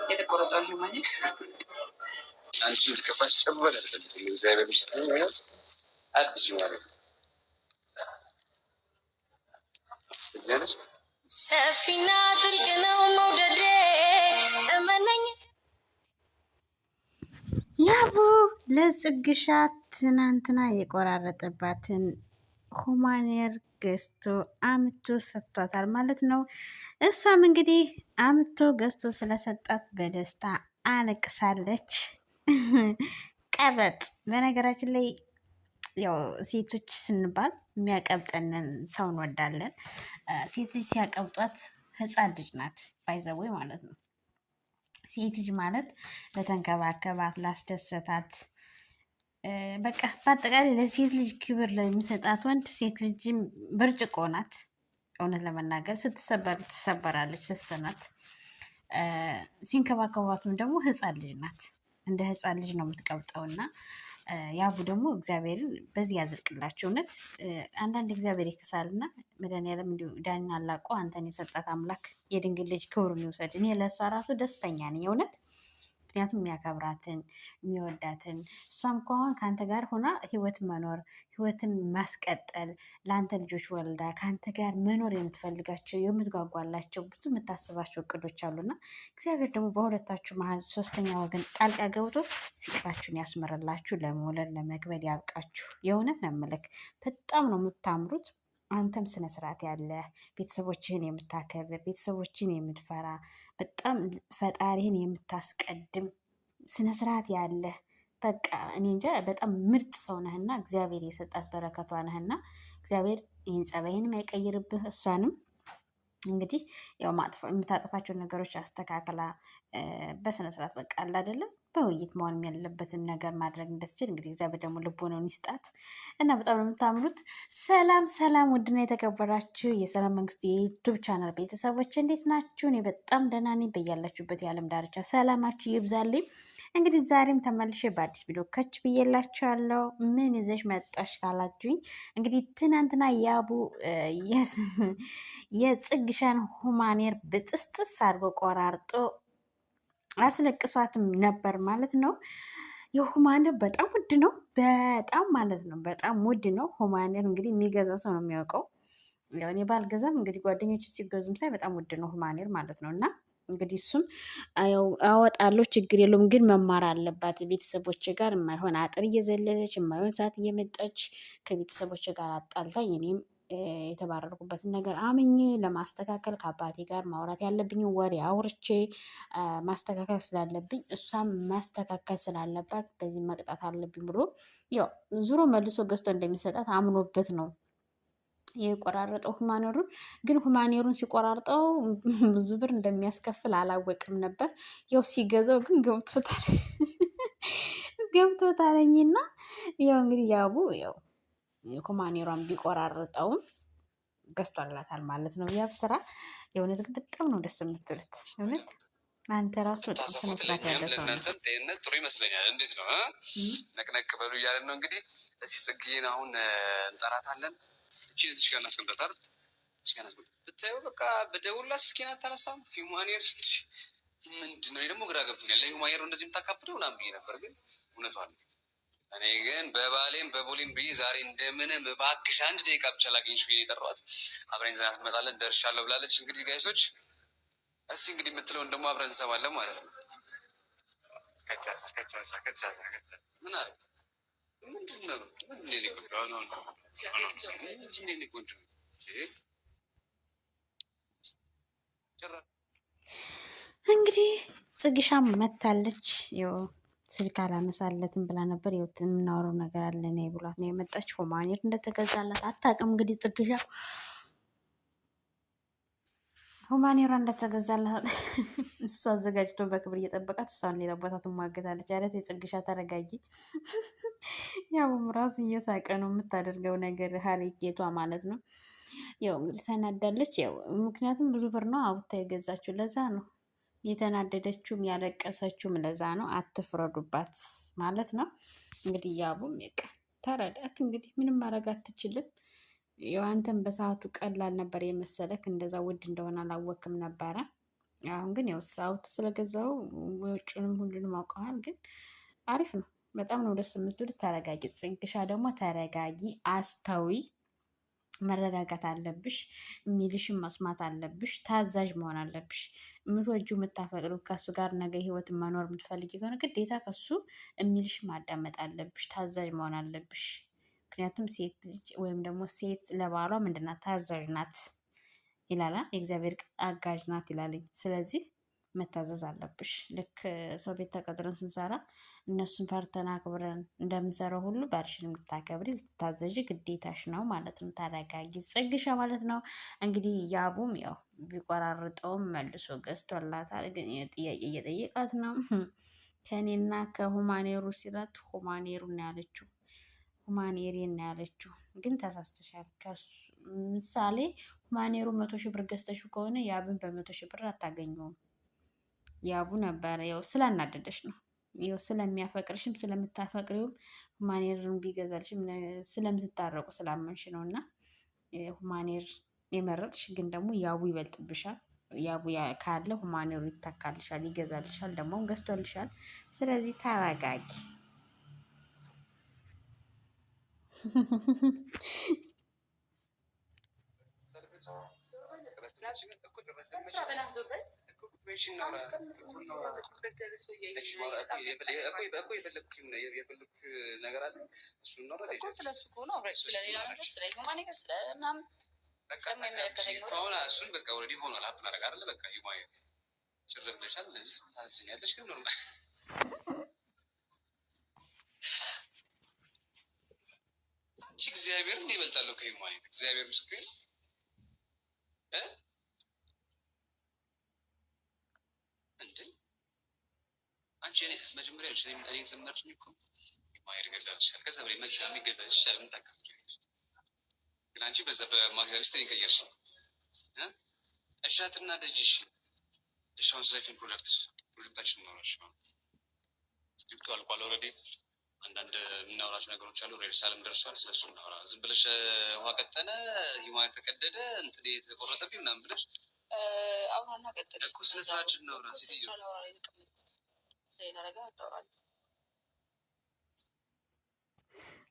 የተቆረጠው ሂማኒት አንቺ ልከፋሽ ጨበለ እግዚአብሔር ይመስገን አዲስ ማለት ነው። ሰፊና ጥልቅ ነው መውደዴ እመነኝ። ያቡ ለጽግሻ ትናንትና የቆራረጠባትን ሁማኔር ገዝቶ አምቶ ሰጥቷታል ማለት ነው። እሷም እንግዲህ አምቶ ገዝቶ ስለሰጣት በደስታ አለቅሳለች። ቀበጥ በነገራችን ላይ ያው ሴቶች ስንባል የሚያቀብጠንን ሰው እንወዳለን። ሴት ልጅ ሲያቀብጧት ህፃን ልጅ ናት ባይዘወይ ማለት ነው። ሴት ልጅ ማለት ለተንከባከባት ላስደሰታት በቃ በአጠቃላይ ለሴት ልጅ ክብር ለሚሰጣት ወንድ ሴት ልጅ ብርጭቆ ናት። እውነት ለመናገር ስትሰበር ትሰበራለች፣ ስትሰናት ሲንከባከባትም ደግሞ ህፃን ልጅ ናት። እንደ ህፃን ልጅ ነው የምትቀብጠውና ያቡ ደግሞ እግዚአብሔርን በዚህ ያዝልቅላቸው። እውነት አንዳንድ እግዚአብሔር ይክሳልና መድኃኒዓለም እንዲሁ ዳኒን አላቆ አንተን የሰጣት አምላክ የድንግል ልጅ ክብሩን ይውሰድ። እኔ ለእሷ ራሱ ደስተኛ ነኝ እውነት። ምክንያቱም የሚያከብራትን የሚወዳትን እሷም ከሆን ከአንተ ጋር ሆና ህይወት መኖር ህይወትን ማስቀጠል ለአንተ ልጆች ወልዳ ከአንተ ጋር መኖር የምትፈልጋቸው የምትጓጓላቸው ብዙ የምታስባቸው እቅዶች አሉና እግዚአብሔር ደግሞ በሁለታችሁ መሀል ሶስተኛ ወገን ጣልቃ ገብቶ ፍቅራችሁን ያስመረላችሁ፣ ለመውለድ ለመክበድ ያብቃችሁ። የእውነት ነው የምልክ በጣም ነው የምታምሩት። አንተም ስነ ስርዓት ያለ ቤተሰቦችህን የምታከብር ቤተሰቦችን የምትፈራ በጣም ፈጣሪህን የምታስቀድም ስነ ስርዓት ያለ በቃ እኔ እንጃ በጣም ምርጥ ሰው ነህና እግዚአብሔር የሰጣት በረከቷ ነህና እግዚአብሔር ይህን ጸባይህንም አይቀይርብህ። እሷንም እንግዲህ ያው የምታጠፋቸውን ነገሮች አስተካክላ በስነስርዓት በቃ አለ አይደለም በውይይት መሆን ያለበትን ነገር ማድረግ እንደትችል እንግዲህ እግዚአብሔር ደግሞ ልቦናውን ይስጣት እና በጣም ነው የምታምሩት። ሰላም ሰላም! ውድና የተከበራችሁ የሰላም መንግስት የዩቱብ ቻናል ቤተሰቦች እንዴት ናችሁ? እኔ በጣም ደህና ነኝ። በያላችሁበት የዓለም ዳርቻ ሰላማችሁ ይብዛልኝ። እንግዲህ ዛሬም ተመልሼ በአዲስ ቪዲዮ ከች ብዬላችኋለሁ። ምን ይዘሽ መጣሽ ካላችሁኝ እንግዲህ ትናንትና ያቡ የጽግሻን ሁማኔር ብጥስጥስ አድርጎ ቆራርጦ አስለቅሷትም ነበር ማለት ነው። የሁማኔር በጣም ውድ ነው፣ በጣም ማለት ነው፣ በጣም ውድ ነው። ሁማኔር እንግዲህ የሚገዛ ሰው ነው የሚያውቀው። ያው እኔ ባልገዛም እንግዲህ ጓደኞች ሲገዙም ሳይ በጣም ውድ ነው ሁማኔር ማለት ነው። እና እንግዲህ እሱም አወጣለሁ ችግር የለውም ግን መማር አለባት ቤተሰቦች ጋር የማይሆን አጥር እየዘለለች የማይሆን ሰዓት እየመጣች ከቤተሰቦች ጋር አጣልታኝ እኔም የተባረርኩበትን ነገር አምኜ ለማስተካከል ከአባቴ ጋር ማውራት ያለብኝ ወሬ አውርቼ ማስተካከል ስላለብኝ እሷም ማስተካከል ስላለባት በዚህ መቅጣት አለብኝ ብሎ ያው ዙሮ መልሶ ገዝቶ እንደሚሰጣት አምኖበት ነው የቆራረጠው ሁማኔሩን። ግን ሁማኔሩን ሲቆራርጠው ብዙ ብር እንደሚያስከፍል አላወቅም ነበር። ያው ሲገዛው ግን ገብቶታለኝና ያው እንግዲህ ያቡ ያው ሁማኔሯን ቢቆራርጠውም ገዝቷላታል ማለት ነው። ያብ ስራ የእውነት ግን በጣም ነው ደስ የምትሉት። እውነት አንተ ራሱ በጣም ስነስርዓት ያለ ሰው ነው። ጤንነት ጥሩ ይመስለኛል። እንዴት ነው ነቅነቅ በሉ እያለን ነው እንግዲህ። እዚህ ጽጌን አሁን እንጠራታለን። እቺን እዚህ ጋር እናስቀምጣታል። ብታየው በቃ በደውላ ስልኬን አታነሳም። ሁማኔር ምንድን ነው ደግሞ ግራ ገብቶኛል። ለሁማኔር እንደዚህ የምታካብደው ምናምን ብዬ ነበር፣ ግን እውነቷን እኔ ግን በባሌም በቦሌም ብዬ ዛሬ እንደምንም እባክሽ አንድ ደቂቃ ብቻ ላገኝሽ ብዬ የጠራኋት። አብረን ይዘናት እንመጣለን። ደርሻለሁ ብላለች። እንግዲህ ጋይሶች እስቲ እንግዲህ የምትለውን ደግሞ አብረን እንሰማለን ማለት ነው። ከቻ ምን አለ ምንድን ነው እንግዲህ ጽግሻም መታለች። ስልክ አላነሳለትም ብላ ነበር። የምናወራው ነገር አለ እኔ ብሏት ነው የመጣች። ሁማኔር እንደተገዛላት አታውቅም። እንግዲህ ጽግሻ ሁማኔሯ እንደተገዛላት እሱ አዘጋጅቶ በክብር እየጠበቃት እሷን ሌላ ቦታ ትሟገታለች። አለት የጽግሻ ተረጋጊ። ያውም ራሱ እየሳቀ ነው የምታደርገው ነገር ሀሪኬቷ ማለት ነው። ያው እንግዲህ ተናዳለች። ያው ምክንያቱም ብዙ ብር ነው አውጥታ የገዛችው፣ ለዛ ነው የተናደደችውም ያለቀሰችውም ለዛ ነው። አትፍረዱባት ማለት ነው። እንግዲህ ያቡም ተረዳት። እንግዲህ ምንም ማድረግ አትችልም። ያው አንተም በሰዓቱ ቀላል ነበር የመሰለክ፣ እንደዛ ውድ እንደሆነ አላወቅም ነበረ። አሁን ግን ያው ሳውት ስለገዛው ወጪውንም ሁሉንም አውቀዋል። ግን አሪፍ ነው። በጣም ነው ደስ የምትል። ተረጋጊ ጽግሻ፣ ደግሞ ተረጋጊ፣ አስተዊ፣ መረጋጋት አለብሽ። የሚልሽን መስማት አለብሽ። ታዛዥ መሆን አለብሽ። የምትወጂው የምታፈቅሪው ከሱ ጋር ነገ ህይወት መኖር የምትፈልጊ ከሆነ ግዴታ ከሱ የሚልሽ ማዳመጥ አለብሽ። ታዛዥ መሆን አለብሽ። ምክንያቱም ሴት ልጅ ወይም ደግሞ ሴት ለባሏ ምንድናት? ታዛዥ ናት ይላላ። የእግዚአብሔር አጋዥ ናት ይላለኝ። ስለዚህ መታዘዝ አለብሽ። ልክ ሰው ቤት ተቀጥረን ስንሰራ እነሱን ፈርተን አክብረን እንደምንሰራው ሁሉ ባልሽን የምታከብሪ ልትታዘዥ ግዴታሽ ነው ማለት ነው። ተረጋጊ ጽግሻ ማለት ነው። እንግዲህ ያቡም ያው ቢቆራርጠውም መልሶ ገዝቶላታል። ግን ጥያቄ እየጠየቃት ነው። ከእኔና ከሁማኔሩ ሲላት ሁማኔሩ ነው ያለችው። ሁማኔሬን ነው ያለችው። ግን ተሳስተሻል። ምሳሌ ሁማኔሩ 100 ሺህ ብር ገዝተሽው ከሆነ ያብን በ100 ሺህ ብር አታገኘውም። ያቡ ነበረ ያው ስላናደደሽ ነው። ያው ስለሚያፈቅርሽም ስለምታፈቅሪውም ሁማኔርን ቢገዛልሽም ስለምትታረቁ ስላመንሽ ነው። እና ሁማኔር የመረጥሽ ግን ደግሞ ያቡ ይበልጥብሻል። ያቡ ካለ ሁማኔሩ ይተካልሻል፣ ይገዛልሻል፣ ደግሞ ገዝቶልሻል። ስለዚህ ተረጋጊ። እሱን በቃ ኦልሬዲ ሆኗል። አትናረግ አይደለ? በቃ ጭር ብለሻል። ለዚህ ታዝኛለሽ። ግን ኖርማል እግዚአብሔር እንደ ይበልጣለሁ ከሂማኒ እግዚአብሔር ምስክር እንዴ አንቺ መጀመሪያ እኔ ዘመርሽኝ እኮ ሂማኒ ገዛልሻል። ከዛ በላይ መኪና የሚገዛልሻል። ምን ታውቃለሽ? ግን አንቺ በዛ በማቴሪያሊስት ቀየርሽ። እሻትና ደጅሽ እሻውን ስለፊን ፕሮጀክታችን ኖራሽ ስክሪፕቱ አልቋል ኦልሬዲ። አንዳንድ የምናወራቸው ነገሮች አሉ። ሬድ ሳልም ደርሷል። ስለሱ እናወራ። ዝም ብለሽ ውሃ ቀጠነ ሂማኒ ተቀደደ እንትን የተቆረጠብኝ ምናምን ብለሽ አሁን ቀጠለ እኮ። ስለ ስራችን እናውራ።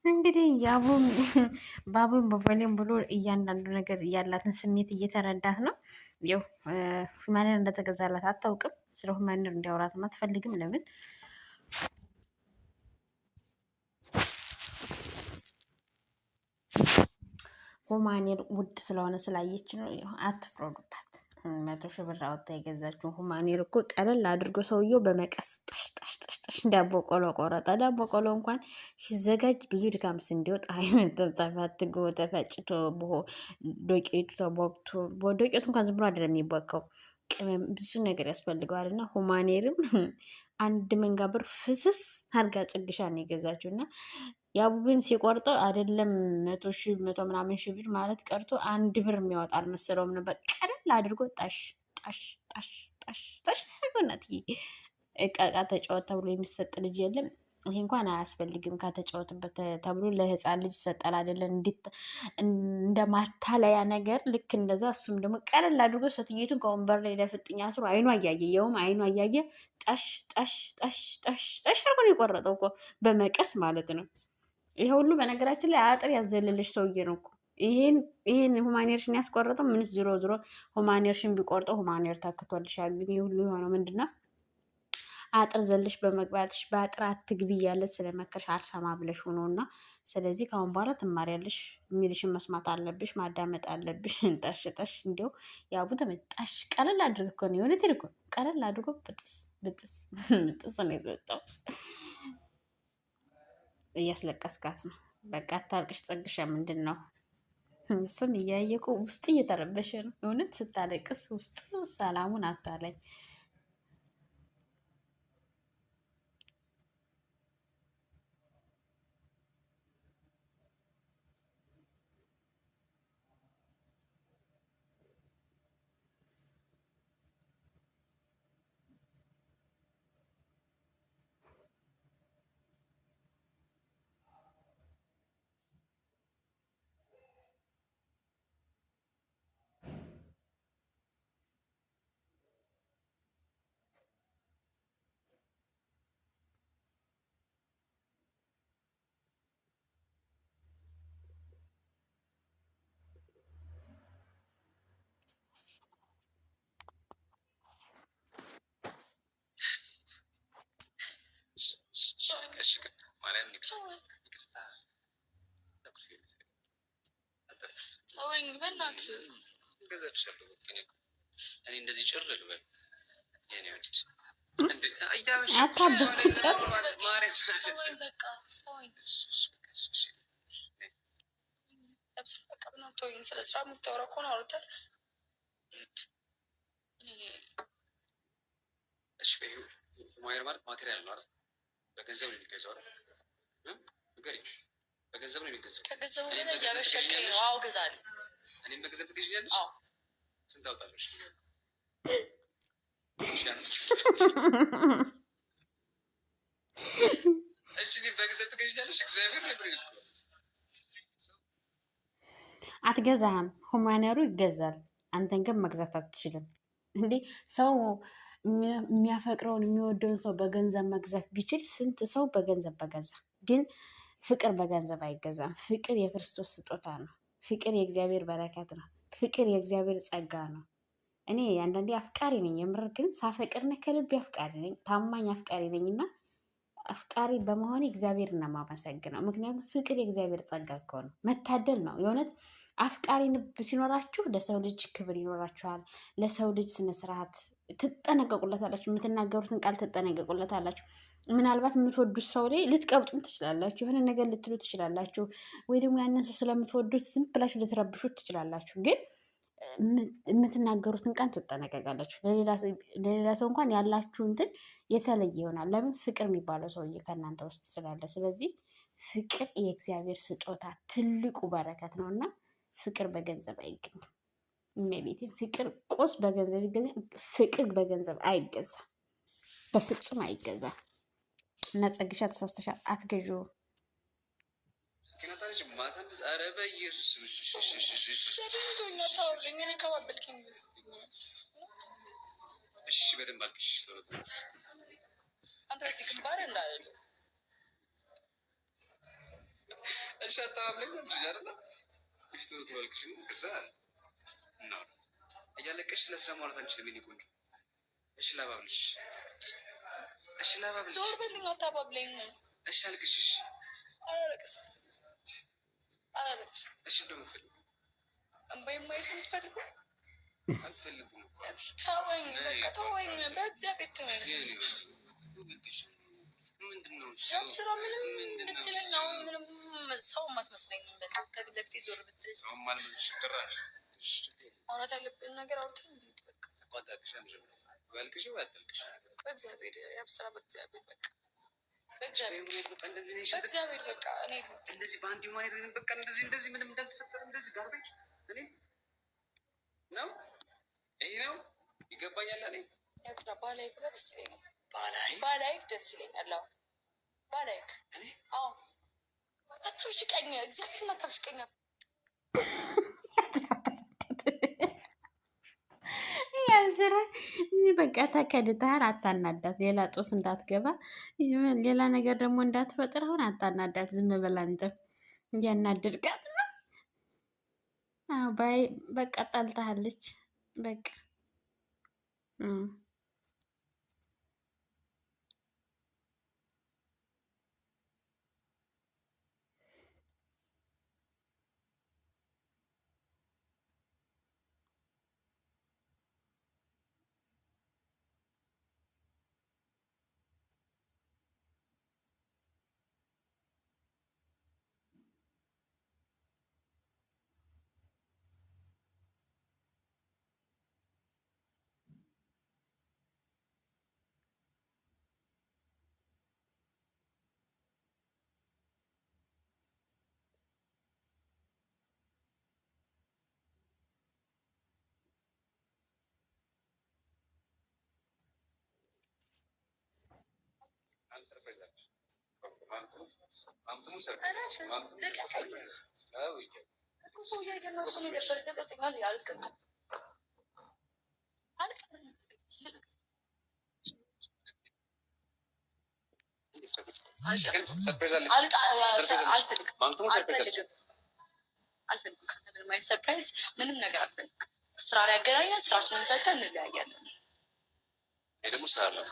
እንግዲህ ያቡም ባቡም በቦሌም ብሎ እያንዳንዱ ነገር ያላትን ስሜት እየተረዳት ነው። ያው ሁማኔር እንደተገዛላት አታውቅም። ስለ ሁማኔር እንዲያወራትም አትፈልግም። ለምን ሁማኔር ውድ ስለሆነ ስላየች ነው። አትፍረዱባት። 100 ሺህ ብር አወጣ የገዛችው ሁማኔር እኮ ቀለል አድርጎ ሰውየው በመቀስ ጠሽ ጠሽ ጠሽ ጠሽ ዳቦ ቆሎ ቆረጠ። ዳቦ ቆሎ እንኳን ሲዘጋጅ ብዙ ድካም እንዲወጣ ተፈትጎ ተፈጭቶ ዶቄቱ ተቦክቶ ዶቄቱ እንኳን ዝም ብሎ አይደለም የሚቦካው፣ ቅመም ብዙ ነገር ያስፈልገዋል። እና ሁማኔርም አንድ መንጋ ብር ፍስስ አድርጋ ጽግሻ ነው የገዛችው። እና ያቡብን ሲቆርጠው አይደለም 100 ምናምን ሺህ ብር ማለት ቀርቶ 1 ብር የሚያወጣ አልመሰለውም ነበር። ቀለል አድርጎ ጣሽ ጣሽ ጣሽ ጣሽ ጣሽ ያደርገውናት። እቃቃ ተጫወት ተብሎ የሚሰጥ ልጅ የለም። ይሄ እንኳን አያስፈልግም። ከተጫወትበት ተብሎ ለህፃን ልጅ ይሰጣል አይደለም? እንደ ማታለያ ነገር ልክ እንደዛ። እሱም ደግሞ ቀለል አድርጎ ሴትዮቱን ከወንበር ላይ ለፍጥኛ ስሩ አይኗ እያየ ይኸውም አይኗ እያየ ጠሽ ጠሽ ጠሽ ጠሽ ጠሽ አድርጎ ነው የቆረጠው እኮ በመቀስ ማለት ነው። ይሄ ሁሉ በነገራችን ላይ አጥር ያዘለልሽ ሰውዬ ነው እኮ ይሄን ሁማኔርሽን ያስቆረጠው። ምንስ ዝሮ ዝሮ ሁማኔርሽን ቢቆርጠው ሁማኔር ታክቶልሻል። ግን ይህ ሁሉ የሆነው ምንድነው? አጥር ዘለሽ በመግባትሽ በአጥር አትግቢ እያለ ስለመከርሽ አልሰማ ብለሽ ሆኖ እና ስለዚህ ከአሁን በኋላ ትማሪያለሽ። የሚልሽን መስማት አለብሽ፣ ማዳመጥ አለብሽ። ጠሽ ጠሽ እንዲያው ያቡ ተመጣሽ ቀለል አድርግ እኮ ነው የሆነ እኮ ቀለል አድርጎ ብጥስ ብጥስ ብጥስ ነው የሰጠው። እያስለቀስካት ነው። በቃ አታልቅሽ ጽግሻ። ምንድን ነው እሱም እያየ እኮ ውስጥ እየተረበሸ ነው። እውነት ስታለቅስ ውስጥ ሰላሙን አታለኝ። ማርያም ይቅርታ ተወኝ በእናትህ ገዛችሻለሁ። እኔ እንደዚህ ጭር ልበል የኔ ወድ አታብስጭት። ስለ ስራ የምታወራ ከሆነ አውርተን ማየር ማለት ማቴሪያል ነው አይደል? በገንዘብ ነው የሚገዛው አይደል? ንገሪኝ። በገንዘብ ነው የሚገዛው። ከገንዘብ ላይ ያበሸከኝ ነው። አዎ ገዛለሁ። እኔም በገንዘብ ትገዢኛለሽ? አዎ። ስንት ታወጣለሽ? እሺ በገንዘብ ትገዢኛለሽ? እግዚአብሔር ላይ ብሬ አትገዛህም። ሁማኔሩ ይገዛል። አንተን ግን መግዛት አትችልም። እንዴ ሰው የሚያፈቅረውን የሚወደውን ሰው በገንዘብ መግዛት ቢችል ስንት ሰው በገንዘብ በገዛ። ግን ፍቅር በገንዘብ አይገዛም። ፍቅር የክርስቶስ ስጦታ ነው። ፍቅር የእግዚአብሔር በረከት ነው። ፍቅር የእግዚአብሔር ጸጋ ነው። እኔ አንዳንዴ አፍቃሪ ነኝ። የምር ግን ሳፈቅርነ ከልቤ አፍቃሪ ነኝ። ታማኝ አፍቃሪ ነኝ እና አፍቃሪ በመሆኔ እግዚአብሔር ነው የማመሰግነው። ምክንያቱም ፍቅር የእግዚአብሔር ጸጋ እኮ ነው። መታደል ነው የእውነት። አፍቃሪ ልብ ሲኖራችሁ ለሰው ልጅ ክብር ይኖራችኋል። ለሰው ልጅ ስነስርዓት ትጠነቀቁለታላችሁ። የምትናገሩትን ቃል ትጠነቀቁለታላችሁ። ምናልባት የምትወዱት ሰው ላይ ልትቀብጡም ትችላላችሁ። የሆነ ነገር ልትሉ ትችላላችሁ። ወይ ደግሞ ያንን ሰው ስለምትወዱት ዝም ብላችሁ ልትረብሹት ትችላላችሁ። ግን የምትናገሩትን ቃል ትጠነቀቃላችሁ። ለሌላ ሰው እንኳን ያላችሁ እንትን የተለየ ይሆናል። ለምን? ፍቅር የሚባለው ሰውዬ ከእናንተ ውስጥ ስላለ። ስለዚህ ፍቅር የእግዚአብሔር ስጦታ ትልቁ በረከት ነው እና ፍቅር በገንዘብ አይገኝም። እመቤቴን ፍቅር ቁስ በገንዘብ ይገኛል። ፍቅር በገንዘብ አይገዛም፣ በፍጹም አይገዛም። እና ጸግሻ ተሳስተሻል፣ አትገዢውም። እያለቀሽ ስለስራ ማውራት አንችልም። የእኔ ቆንጆ እሺ ላባብልሽ። እሺ ላባብልሽ። ዞር በልኝ፣ አታባብለኝ። እሺ አልቅሽ። እሺ አላለቅስም፣ አላለቅስም። እሺ እንደምፈልግ እምባዬን ማየት ነው የምትፈልገው? አልፈልግም። ተወኝ፣ በቃ ተወኝ፣ በእግዚአብሔር ተወኝ። ምንድነው ስራ? ምንም ብትለኝ አሁን ምንም ሰው አትመስለኝም። በጣም ከፊት ለፊቴ ዞር ብትል ሰው ማልመስልሽ ጭራሽ። ማውራት ያለብን ነገር አውርተን እንሂድ። በቃ አቋጣቅሽ ባልቅሽ ባልቅሽ በእግዚአብሔር ያብስራ። በእግዚአብሔር በቃ በእግዚአብሔር በቃ እንደዚህ ነሽ። በእግዚአብሔር በቃ እኔ እንደዚህ በአንድ ማይር በቃ እንደዚህ ምንም እንዳልተፈጠረ እንደዚህ ጋርቤጅ እኔ ነው ይሄ ነው ይገባኛል። እኔ ያብስራ ባላይ ብለ ደስ ይለኛል። ባላይ ደስ ይለኛል። አዎ ባላይ እኔ አዎ አትብሽቀኝ፣ እግዚአብሔር አትብሽቀኝ። ያብስራ በቃ ተከድተሃል። አታናዳት፣ ሌላ ጦስ እንዳትገባ፣ ሌላ ነገር ደግሞ እንዳትፈጥር። አሁን አታናዳት፣ ዝም ብላ እንትን እያናደድቃት ነው። አዎ ባይ በቃ ጣልታለች። በቃ ሰርፕራይዝ ምንም ነገር አልፈልግም። ስራ ላይ ያገናኛል። ስራችንን ሰርተን እንለያያለን። ደግሞ ስራ ላይ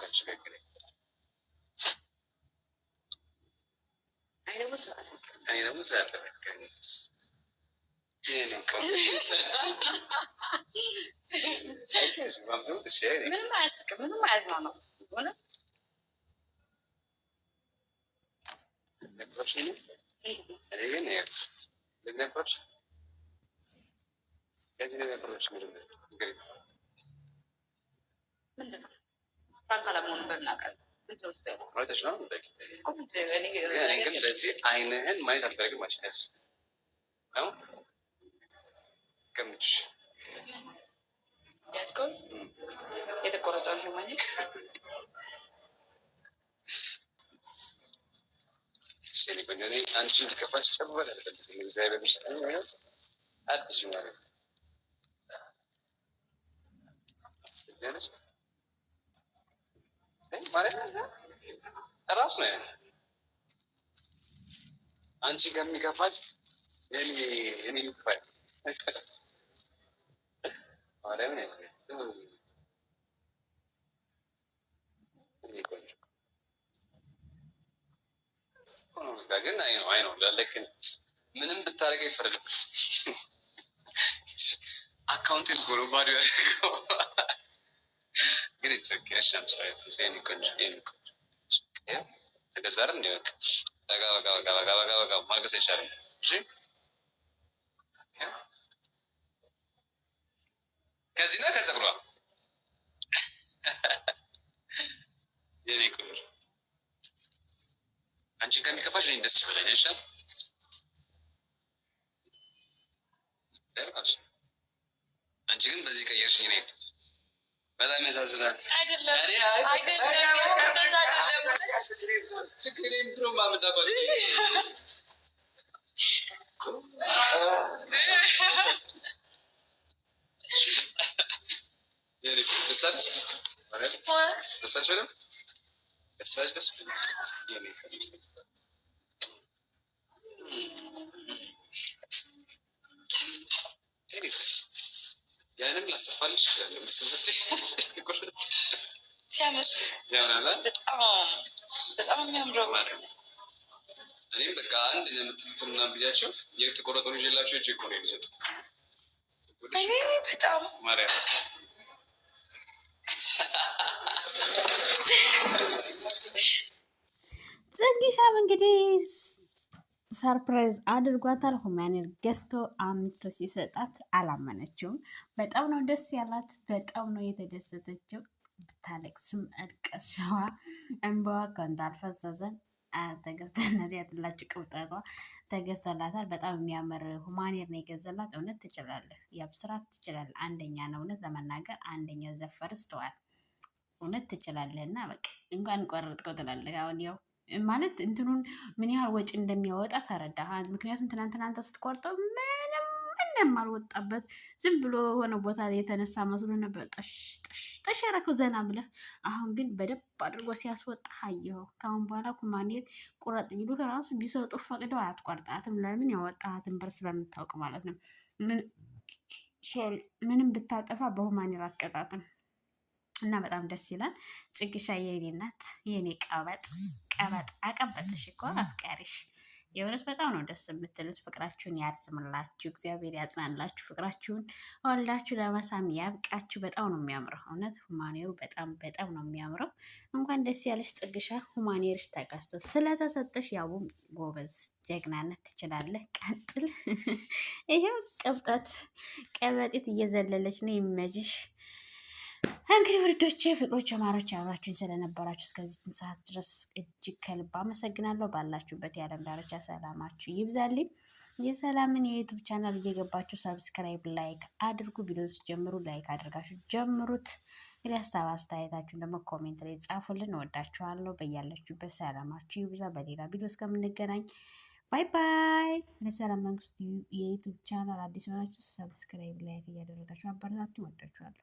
እኔ ደግሞ ስራ ምንም አያስቅም፣ ምንም አያዝናናም። ከዚህ ነገሮች ግን ለዚህ አይንህን ማየት አልፈልግም። ማሽነስ ነው ገምች ያስቆል የተቆረጠው ነው ማለት እኔ በእኔ አንቺን ተከፋሽ ተባለ አይደለም እግዚአብሔር ይመስገን ማለት አዲስ ማለት ያለሽ ማለት ራስ ነው አንቺ ጋር የሚከፋሽ እኔ ይፋይ ማለት ነው ግን አይ ነው ለለክን ምንም ብታረገ ይፈረድ አካውንቲንግ ጎሮ ባዶ ያደርገው ግን ይሰከሽ አምሳይ ዘኒ ኮንጅ ተገዛር ነው በቃ በቃ ማርገስ ይቻላል። እሺ ከዚህና ከፀጉሯ የኔ ክብር አንቺ ከሚከፋሽ እኔ ደስ ይበለኝ አይሻል? አንቺ ግን በዚህ ቀየርሽኝ እኔ በጣም ያሳዝናል። አይደለም ችግሬን ብሎ ማምዳባል ደሳች በደም ደሳች ደስ ያንም ላሰፋልሽ ሲያምር በጣም የሚያምረው ማለት ነው። እኔም በቃ አንድ የምትሉትን ምናምን ብያቸው የተቆረጠ ልጅ የላቸው እጅ እኮ ነው የሚሰጡ እኔ በጣም ማርያም ጽጌሻም እንግዲህ ሰርፕራይዝ አድርጓታል። ሁማኔር ገዝቶ አምጥቶ ሲሰጣት አላመነችውም። በጣም ነው ደስ ያላት፣ በጣም ነው የተደሰተችው። ብታለቅስም አልቀሻዋ እንባዋ ከንቱ አልፈዘዘም። ተገዝተነት ያትላችሁ ቅብጠቷ ተገዝተላታል። በጣም የሚያምር ሁማኔር ነው የገዘላት። እውነት ትችላለህ፣ የብስራት ትችላለህ። አንደኛ ነው እውነት ለመናገር አንደኛ ዘፈርስተዋል። እውነት ትችላለህ እና በቃ እንኳን ቆረጥከው ትላለህ። አሁን ያው ማለት እንትኑን ምን ያህል ወጪ እንደሚያወጣ ተረዳህ። ምክንያቱም ትናንትና አንተ ስትቆርጠው ምንም አልወጣበት ዝም ብሎ የሆነ ቦታ የተነሳ መስሎ ነበር። ጠሽ ያረከው ዘና ብለህ። አሁን ግን በደንብ አድርጎ ሲያስወጣ አየኸው። ከአሁን በኋላ ኩማኔር ቁረጥ ቢሉ ራሱ ቢሰጡ ፈቅደው አትቆርጣትም። ለምን? ያወጣትን ብር ስለምታውቅ ማለት ነው። ምንም ብታጠፋ በሁማኔር አትቀጣትም። እና በጣም ደስ ይላል። ጽግሻ የኔ እናት የኔ ቀበጥ አቀበጥሽ እኮ አፍቃሪሽ። የእውነት በጣም ነው ደስ የምትሉት። ፍቅራችሁን ያርዝምላችሁ፣ እግዚአብሔር ያጽናላችሁ። ፍቅራችሁን ወልዳችሁ ለመሳም ያብቃችሁ። በጣም ነው የሚያምረው። እውነት ሁማኔሩ በጣም ነው የሚያምረው። እንኳን ደስ ያለሽ ጽግሻ። ሁማኔርሽ ተቀስቶ ስለተሰጠሽ ያቡም ጎበዝ ጀግናነት ትችላለህ። ቀጥል። ይሄው ቅብጠት ቀበጢት እየዘለለች ነው። ይመጅሽ። እንግዲህ ውዶቼ ፍቅሮች ማሮች አብራችሁን ስለነበራችሁ እስከዚህ ሰዓት ድረስ እጅግ ከልብ አመሰግናለሁ። ባላችሁበት የዓለም ዳርቻ ሰላማችሁ ይብዛልኝ። የሰላምን የዩቱብ ቻናል እየገባችሁ ሰብስክራይብ፣ ላይክ አድርጉ። ቪዲዮ ጀምሩ፣ ላይክ አድርጋችሁ ጀምሩት። እንግዲህ ሀሳብ አስተያየታችሁን ደግሞ ኮሜንት ላይ ጻፉልን። እወዳችኋለሁ። በያላችሁበት ሰላማችሁ ይብዛ። በሌላ ቪዲዮ እስከምንገናኝ ባይ ባይ። ለሰላም መንግስቱ የዩቱብ ቻናል አዲስ ሆናችሁ ሰብስክራይብ፣ ላይክ እያደረጋችሁ አበረታችሁ። እወዳችኋለሁ።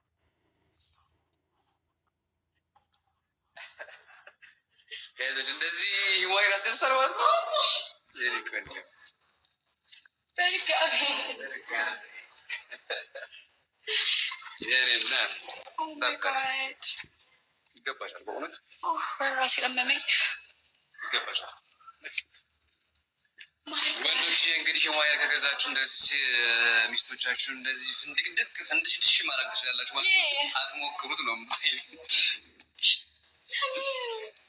እንደዚህ ህዋይን አስደስታል ማለት ነው። ይገባሻል፣ በእውነት ራሴ ለመመኝ ይገባሻል። ወንዶች እንግዲህ ዋየር ከገዛችሁ እንደዚህ ሚስቶቻችሁ እንደዚህ ፍንድሽ ማድረግ ትችላላችሁ። አትሞክሩት ነው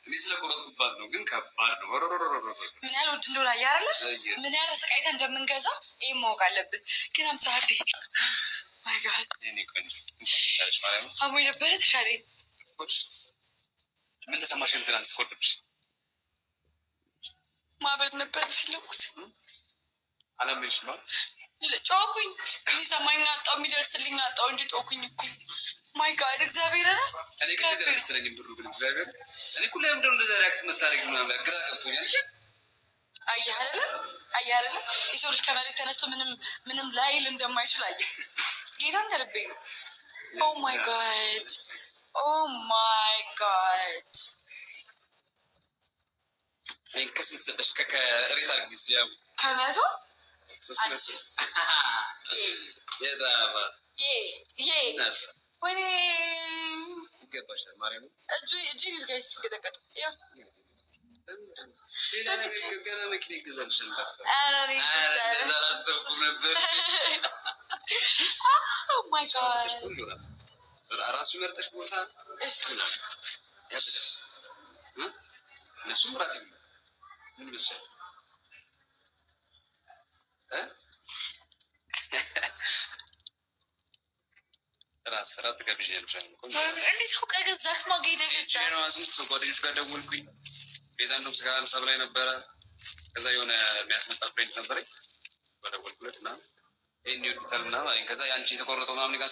እኔ ስለቆረጥኩባት ነው፣ ግን ከባድ ነው። ምን ያህል ውድ እንደሆነ አየህ አይደለ? ምን ያህል ተሰቃይተን እንደምንገዛ ይህን ማወቅ አለብን። ግን አምሳ ሀቢ ማይ ጋድ አሞኝ ነበረ ተሻለኝ። ምን ተሰማሽ? ትናንት ስቆርጥብሽ ማበድ ነበር የፈለኩት። አላመንሽም? ጮኩኝ። የሚሰማኝ አጣው፣ የሚደርስልኝ አጣው እንጂ ጮኩኝ እኮ። ማይ ጋድ እግዚአብሔር ነ እኔ ግን እንደዚህ አይመስለኝም ብሩ ግን እግዚአብሔር እኔ እኮ ለምንድን ነው እንደዛ ሪያክት መታረግ ምናምን ግራ ገብቶኛል። አየህ አይደለ የሰው ልጅ ከመሬት ተነስቶ ምንም ላይል እንደማይችል አየህ። ጌታን ከልቤ ነው። ኦ ማይ ጋድ ኦ ማይ ጋድ ከስንት ሰጠሽ? ከሬት አድርጊ ስ ያው ከመቶ ወይኔ ይገባሻል። ማርያም እጅ ጋይስ ገጠቀጥ ገና መኪና ይገዛልሻል። አላሰብኩም ነበር። ማይ ጋድ ራሱ መርጠሽ ቦታ እነሱም ራት ምን መስል ራት ገብዣ ያልሻል። እንዴት አውቀህ ገዛህ? ማጌደ ገዛ ስንት ሰው ጓደኞች ጋር ደወልኩኝ። ቤዛ እንደውም ስጋ ሀሳብ ላይ ነበረ። ከዛ የሆነ የሚያስመጣ ፍሬንድ ነበረኝ። በደወልኩለት እና ይህን ይወዱታል ምናምን። ከዛ የአንቺ የተቆረጠው ምናምን ጋር